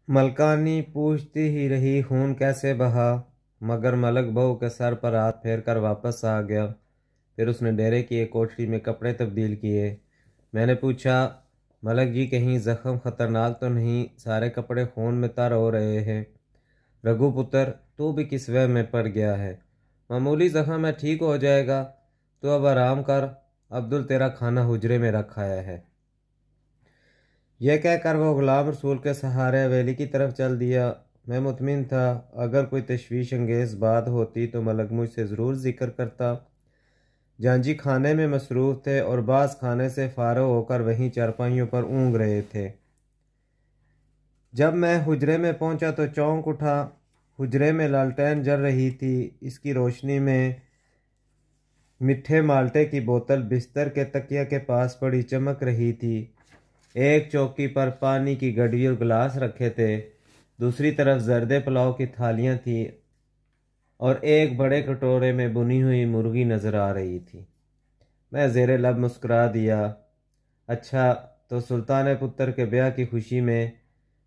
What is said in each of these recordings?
मलकानी पूछती ही रही खून कैसे बहा, मगर मलक बहू के सर पर हाथ फेर कर वापस आ गया। फिर उसने डेरे की एक कोठरी में कपड़े तब्दील किए। मैंने पूछा, मलक जी कहीं जख्म खतरनाक तो नहीं? सारे कपड़े खून में तर हो रहे हैं। रघु पुत्र, तू भी किस वह में पड़ गया है? मामूली जख्म है, ठीक हो जाएगा। तू अब आराम कर। अब्दुल तेरा खाना हुजरे में रखा है। यह कहकर वो गुलाम रसूल के सहारे हवेली की तरफ चल दिया। मैं मुतमिन था, अगर कोई तशवीश अंगेज़ बात होती तो मलक मुझसे ज़रूर जिक्र करता। जांजी खाने में मसरूफ़ थे और बास खाने से फ़ारग होकर वहीं चारपाइयों पर ऊँघ रहे थे। जब मैं हुजरे में पहुंचा तो चौंक उठा। हुजरे में लालटेन जल रही थी। इसकी रोशनी में मिठे माल्टे की बोतल बिस्तर के तकिया के पास पड़ी चमक रही थी। एक चौकी पर पानी की गड्डी और गिलास रखे थे। दूसरी तरफ जर्दे पुलाव की थालियां थी और एक बड़े कटोरे में बुनी हुई मुर्गी नजर आ रही थी। मैं ज़ेरे लब मुस्कुरा दिया। अच्छा, तो सुल्तान पुत्र के ब्याह की खुशी में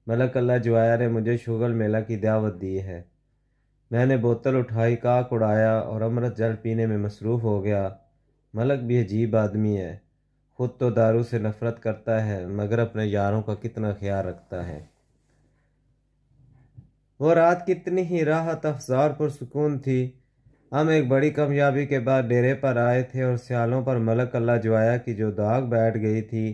मलक अल्लाह जुआया ने मुझे शुगल मेला की दावत दी है। मैंने बोतल उठाई, काक उड़ाया और अमृत जल पीने में मसरूफ़ हो गया। मलक भी अजीब आदमी है। खुद तो दारू से नफरत करता है, मगर अपने यारों का कितना ख्याल रखता है। वो रात कितनी ही राहत अफज़ा और पुरसुकून थी। हम एक बड़ी कामयाबी के बाद डेरे पर आए थे और सियालों पर मलक अल्लाह जुआया की जो दाग बैठ गई थी,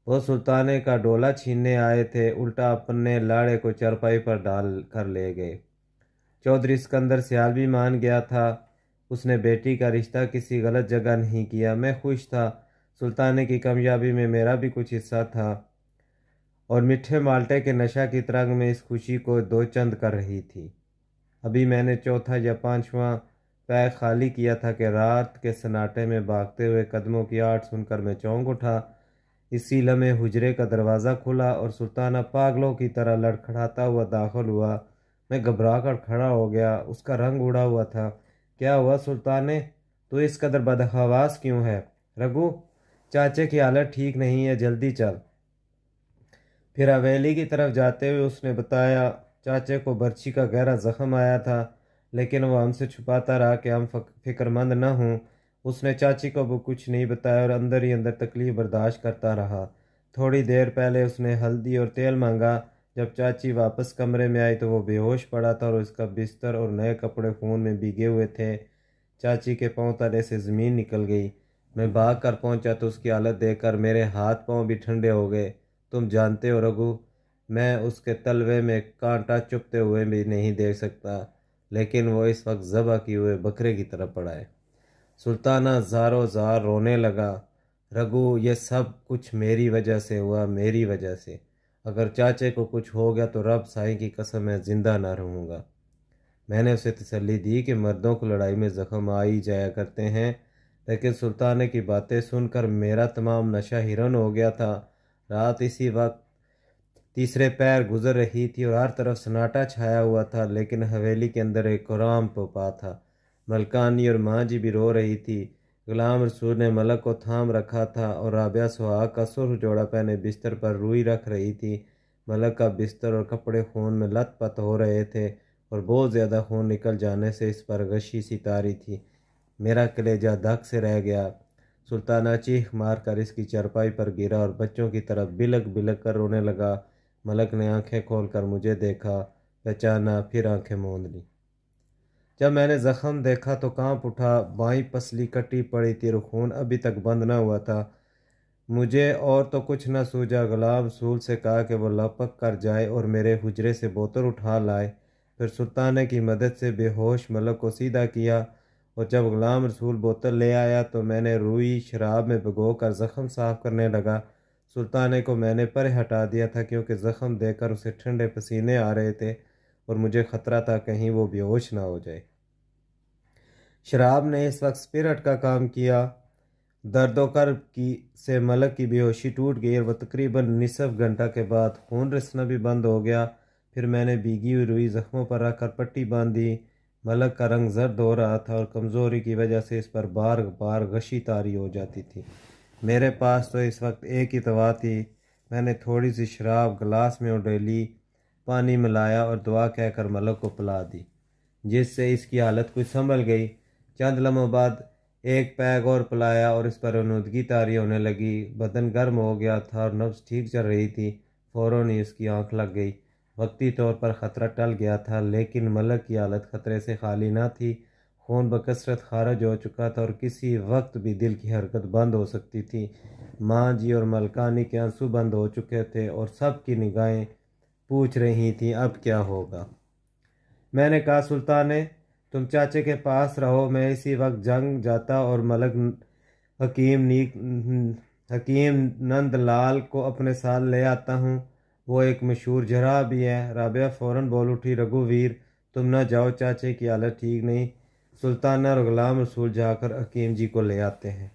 वो सुल्ताने का डोला छीनने आए थे, उल्टा अपने लाड़े को चरपाई पर डाल कर ले गए। चौधरी सिकंदर सियाल भी मान गया था। उसने बेटी का रिश्ता किसी गलत जगह नहीं किया। मैं खुश था। सुल्ताने की कामयाबी में मेरा भी कुछ हिस्सा था और मीठे माल्टे के नशा की तरंग में इस खुशी को दो चंद कर रही थी। अभी मैंने चौथा या पांचवा पैक खाली किया था कि रात के सन्नाटे में भागते हुए कदमों की आहट सुनकर मैं चौंक उठा। इसी लम्हे हुजरे का दरवाज़ा खुला और सुल्ताना पागलों की तरह लड़खड़ाता हुआ दाखिल हुआ। मैं घबरा कर खड़ा हो गया। उसका रंग उड़ा हुआ था। क्या हुआ सुल्ताने? तू इस कदर बदहवास क्यों है? रघु, चाचे की हालत ठीक नहीं है, जल्दी चल। फिर हवेली की तरफ जाते हुए उसने बताया, चाचे को बर्छी का गहरा जख्म आया था, लेकिन वह हमसे छुपाता रहा कि हम फिक्रमंद न हों। उसने चाची को वो कुछ नहीं बताया और अंदर ही अंदर तकलीफ बर्दाश्त करता रहा। थोड़ी देर पहले उसने हल्दी और तेल मांगा। जब चाची वापस कमरे में आई तो वो बेहोश पड़ा था और उसका बिस्तर और नए कपड़े खून में भीगे हुए थे। चाची के पांव तले से ज़मीन निकल गई। मैं भाग कर पहुंचा तो उसकी हालत देखकर मेरे हाथ पांव भी ठंडे हो गए। तुम जानते हो रघु, मैं उसके तलवे में कांटा चुभते हुए भी नहीं देख सकता, लेकिन वो इस वक्त ज़बह किए हुए बकरे की तरफ पड़ा है। सुल्ताना ज़ारो ज़ार रोने लगा। रघु, ये सब कुछ मेरी वजह से हुआ, मेरी वजह से। अगर चाचे को कुछ हो गया तो रब साईं की कसम मैं ज़िंदा ना रहूँगा। मैंने उसे तसल्ली दी कि मर्दों को लड़ाई में ज़ख्म आ ही जाया करते हैं, लेकिन सुल्ताने की बातें सुनकर मेरा तमाम नशा हिरन हो गया था। रात इसी वक्त तीसरे पैर गुजर रही थी और हर तरफ सन्नाटा छाया हुआ था, लेकिन हवेली के अंदर एक कुराम पा था। मलकानी और माँ जी भी रो रही थी। गुलाम रसूल ने मलक को थाम रखा था और राबिया सुहाग का सुर्ख जोड़ा पहने बिस्तर पर रुई रख रही थी। मलक का बिस्तर और कपड़े खून में लथपथ हो रहे थे और बहुत ज़्यादा खून निकल जाने से इस पर गशी सी तारी थी। मेरा कलेजा धक से रह गया। सुल्ताना चीख मार कर इसकी चरपाई पर गिरा और बच्चों की तरफ बिलक बिलक कर रोने लगा। मलक ने आंखें खोलकर मुझे देखा, पहचाना, फिर आंखें मूंद ली। जब मैंने जख्म देखा तो कांप उठा। बाईं पसली कटी पड़ी थी और खून अभी तक बंद न हुआ था। मुझे और तो कुछ न सूझा। गुलाम रसूल से कहा कि वो लपक कर जाए और मेरे हुजरे से बोतल उठा लाए। फिर सुल्ताने की मदद से बेहोश मलक को सीधा किया और जब गुलाम रसूल बोतल ले आया तो मैंने रुई शराब में भिगो कर ज़ख्म साफ़ करने लगा। सुल्ताने को मैंने परे हटा दिया था क्योंकि ज़ख्म देखकर उसे ठंडे पसीने आ रहे थे और मुझे ख़तरा था कहीं वो बेहोश ना हो जाए। शराब ने इस वक्त स्पिरिट का काम किया। दर्दोकर की से मलक की बेहोशी टूट गई और वह तकरीबन निसफ घंटा के बाद खून रिसना भी बंद हो गया। फिर मैंने भीगी हुई रुई जख्मों पर रखकर पट्टी बांधी। मलक का रंग जर्द हो रहा था और कमज़ोरी की वजह से इस पर बार बार गशी तारी हो जाती थी। मेरे पास तो इस वक्त एक ही दवा थी। मैंने थोड़ी सी शराब गिलास में उडेली, पानी मिलाया और दुआ कहकर मलक को पिला दी, जिससे इसकी हालत कुछ संभल गई। चंद लम्हों बाद एक पैग और पिलाया और इस पर अनुदगी तारी होने लगी। बदन गर्म हो गया था और नब्ज ठीक चल रही थी। फ़ौरन ही उसकी आंख लग गई। वक्ती तौर पर ख़तरा टल गया था, लेकिन मलक की हालत ख़तरे से खाली न थी। खून बकसरत खारिज हो चुका था और किसी वक्त भी दिल की हरकत बंद हो सकती थी। माँ जी और मलकानी के आंसू बंद हो चुके थे और सब की निगाहें पूछ रही थीं अब क्या होगा। मैंने कहा, सुल्ताने, तुम चाचे के पास रहो, मैं इसी वक्त जंग जाता और मलक हकीम नंदलाल को अपने साथ ले आता हूँ। वो एक मशहूर जराह भी है। राबिया फ़ौरन बोल उठी, रघुवीर, तुम न जाओ, चाचे की हालत ठीक नहीं। सुल्ताना और गुलाम रसूल जाकर हकीम जी को ले आते हैं।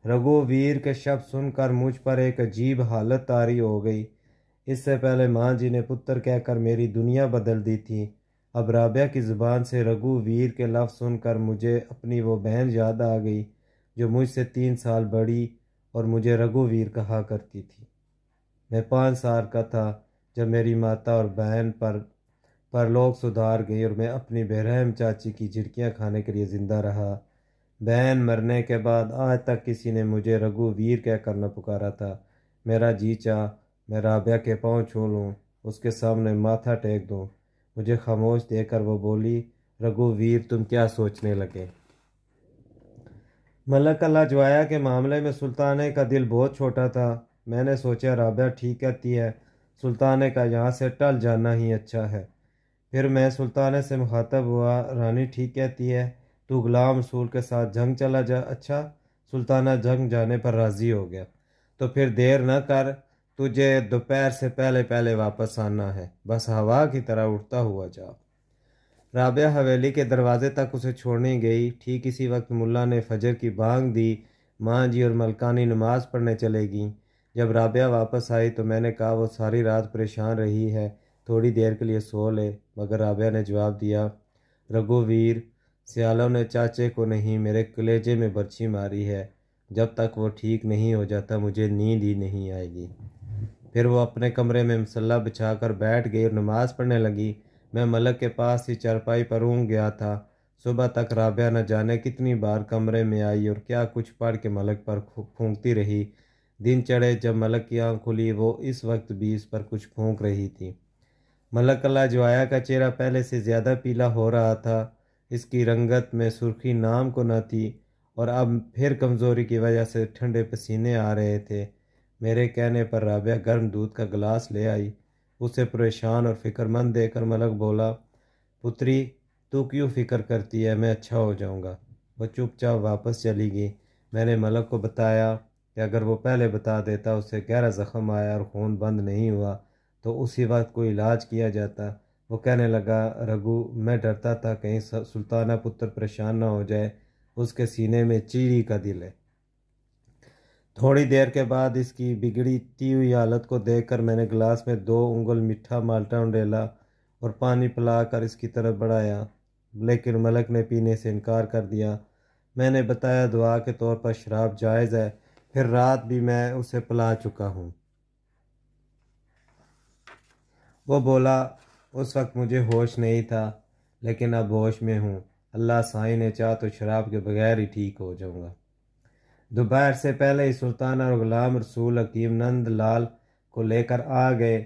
रघुवीर के शब्द सुनकर मुझ पर एक अजीब हालत तारी हो गई। इससे पहले माँ जी ने पुत्र कहकर मेरी दुनिया बदल दी थी। अब राबिया की ज़ुबान से रघुवीर के लफ्ज़ सुनकर मुझे अपनी वो बहन याद आ गई जो मुझसे 3 साल बड़ी और मुझे रघुवीर कहा करती थी। मैं 5 साल का था जब मेरी माता और बहन परलोक सुधार गई और मैं अपनी बेरहम चाची की झिड़कियाँ खाने के लिए ज़िंदा रहा। बहन मरने के बाद आज तक किसी ने मुझे रघुवीर कहकर न पुकारा था। मेरा जी चाह मैं राबिया के पाँव छू लूँ, उसके सामने माथा टेक दूँ। मुझे खामोश देखकर वो बोली, रघुवीर, तुम क्या सोचने लगे? मलक लाजवाया के मामले में सुल्ताने का दिल बहुत छोटा था। मैंने सोचा राबिया ठीक कहती है, सुल्ताने का यहाँ से टल जाना ही अच्छा है। फिर मैं सुल्ताने से मुखातब हुआ, रानी ठीक कहती है, तू गुलाम रसूल के साथ जंग चला जा। अच्छा। सुल्ताना जंग जाने पर राज़ी हो गया। तो फिर देर न कर, तुझे दोपहर से पहले पहले वापस आना है, बस हवा की तरह उड़ता हुआ जा। राबिया हवेली के दरवाजे तक उसे छोड़ने गई। ठीक इसी वक्त मुल्ला ने फजर की बांग दी। माँ जी और मलकानी नमाज पढ़ने चले गईं। जब राबिया वापस आई तो मैंने कहा, वो सारी रात परेशान रही है, थोड़ी देर के लिए सो ले। मगर राबिया ने जवाब दिया, रघुवीर, सियालों ने चाचे को नहीं, मेरे कलेजे में बर्छी मारी है। जब तक वो ठीक नहीं हो जाता मुझे नींद ही नहीं आएगी। फिर वो अपने कमरे में मसल्ला बिछाकर बैठ गई और नमाज़ पढ़ने लगी। मैं मलक के पास ही चारपाई पर ऊँघ गया था। सुबह तक राबिया न जाने कितनी बार कमरे में आई और क्या कुछ पढ़ के मलक पर फूंकती रही। दिन चढ़े, जब मलक की आँख खुली वो इस वक्त भी इस पर कुछ फूंक रही थी। मलक लाजवाया का चेहरा पहले से ज़्यादा पीला हो रहा था। इसकी रंगत में सुर्खी नाम को न थी और अब फिर कमज़ोरी की वजह से ठंडे पसीने आ रहे थे। मेरे कहने पर राबिया गर्म दूध का गिलास ले आई। उसे परेशान और फिक्रमंद देखकर मलक बोला, पुत्री, तू क्यों फ़िक्र करती है, मैं अच्छा हो जाऊंगा। वह चुपचाप वापस चली गई। मैंने मलक को बताया कि अगर वो पहले बता देता उसे गहरा ज़ख्म आया और खून बंद नहीं हुआ तो उसी वक्त कोई इलाज किया जाता। वो कहने लगा, रघु, मैं डरता था कहीं सुल्ताना पुत्र परेशान ना हो जाए, उसके सीने में चीड़ी का दिल है। थोड़ी देर के बाद इसकी बिगड़ती हुई हालत को देखकर मैंने गिलास में 2 उंगल मीठा माल्टा उंडेला और पानी पिलाकर इसकी तरफ बढ़ाया, लेकिन मलक ने पीने से इनकार कर दिया। मैंने बताया, दुआ के तौर पर शराब जायज़ है, फिर रात भी मैं उसे पिला चुका हूँ। वो बोला, उस वक्त मुझे होश नहीं था, लेकिन अब होश में हूँ। अल्लाह साईं ने चाहा तो शराब के बगैर ही ठीक हो जाऊँगा। दोपहर से पहले ही सुल्तान और गुलाम रसूल हकीम नंद लाल को लेकर आ गए।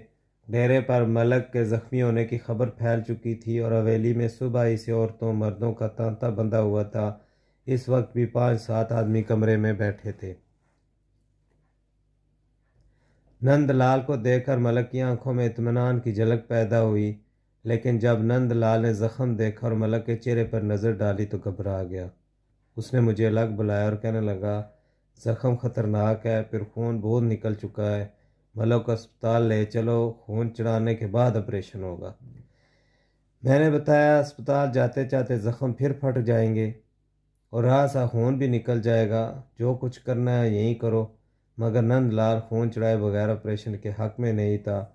डेरे पर मलक के ज़ख्मी होने की खबर फैल चुकी थी और हवेली में सुबह ही से औरतों मर्दों का तांता बंधा हुआ था। इस वक्त भी 5-7 आदमी कमरे में बैठे थे। नंदलाल को देखकर मलक की आंखों में इत्मीनान की झलक पैदा हुई, लेकिन जब नंदलाल ने ज़ख्म देखा और मलक के चेहरे पर नज़र डाली तो घबरा गया। उसने मुझे अलग बुलाया और कहने लगा, ज़ख्म ख़तरनाक है, फिर खून बहुत निकल चुका है, मलक को अस्पताल ले चलो, खून चढ़ाने के बाद ऑपरेशन होगा। मैंने बताया, अस्पताल जाते जाते ज़ख्म फिर फट जाएंगे और राह सा खून भी निकल जाएगा, जो कुछ करना है यहीं करो। मगर नंदलाल खून चढ़ाए बगैर ऑपरेशन के हक़ में नहीं था।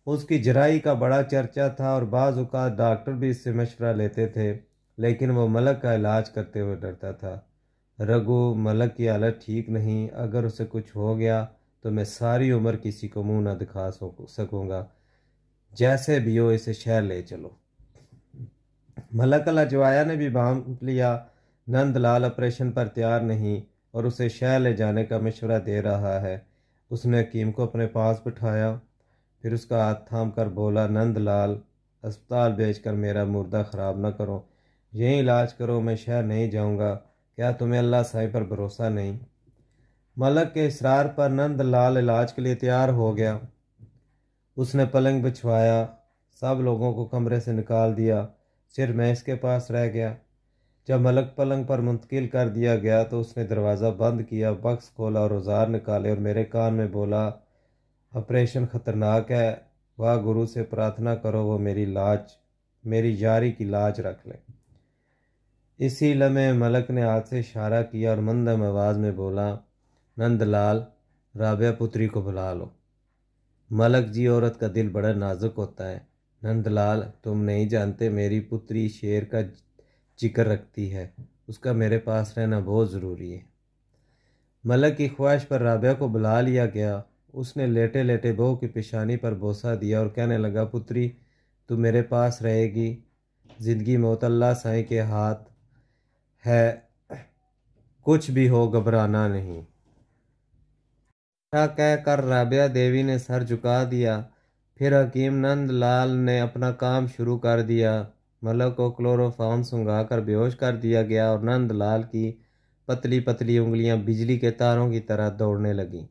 उसकी जराई का बड़ा चर्चा था और बाज़ औक़ात डॉक्टर भी इससे मशवरा लेते थे, लेकिन वो मलक का इलाज करते हुए डरता था। रघु, मलक की हालत ठीक नहीं, अगर उसे कुछ हो गया तो मैं सारी उम्र किसी को मुंह न दिखा सकूँगा। जैसे भी हो इसे शहर ले चलो। मलक लाजवाया ने भी भांप लिया नंदलाल ऑपरेशन पर तैयार नहीं और उसे शहर ले जाने का मशवरा दे रहा है। उसने हकीम को अपने पास बिठाया, फिर उसका हाथ थाम कर बोला, नंदलाल, अस्पताल भेजकर मेरा मुर्दा ख़राब न करो, यहीं इलाज करो, मैं शहर नहीं जाऊंगा। क्या तुम्हें अल्लाह साईं पर भरोसा नहीं? मलक के इसरार पर नंदलाल इलाज के लिए तैयार हो गया। उसने पलंग बिछवाया, सब लोगों को कमरे से निकाल दिया, सिर्फ मैं इसके पास रह गया। जब मलक पलंग पर मुंतकिल कर दिया गया तो उसने दरवाज़ा बंद किया, बक्स खोला और औजार निकाले और मेरे कान में बोला, ऑपरेशन ख़तरनाक है, वाह गुरु से प्रार्थना करो वो मेरी यारी की लाज रख ले। इसी लम्हे मलक ने हाथ से इशारा किया और मंदम आवाज़ में बोला, नंदलाल, राबिया पुत्री को बुला लो। मलक जी, औरत का दिल बड़ा नाजुक होता है। नंदलाल, तुम नहीं जानते, मेरी पुत्री शेर का जिक्र रखती है, उसका मेरे पास रहना बहुत ज़रूरी है। मलक की ख्वाहिश पर राबिया को बुला लिया गया। उसने लेटे लेटे बहू की पेशानी पर बोसा दिया और कहने लगा, पुत्री, तू मेरे पास रहेगी, ज़िंदगी मौत अल्लाह साईं के हाथ है, कुछ भी हो घबराना नहीं। ऐसा कहकर राबिया देवी ने सर झुका दिया। फिर हकीम नंदलाल ने अपना काम शुरू कर दिया। मलक को क्लोरोफॉर्म सुंघाकर बेहोश कर दिया गया और नंदलाल की पतली पतली उंगलियां बिजली के तारों की तरह दौड़ने लगीं।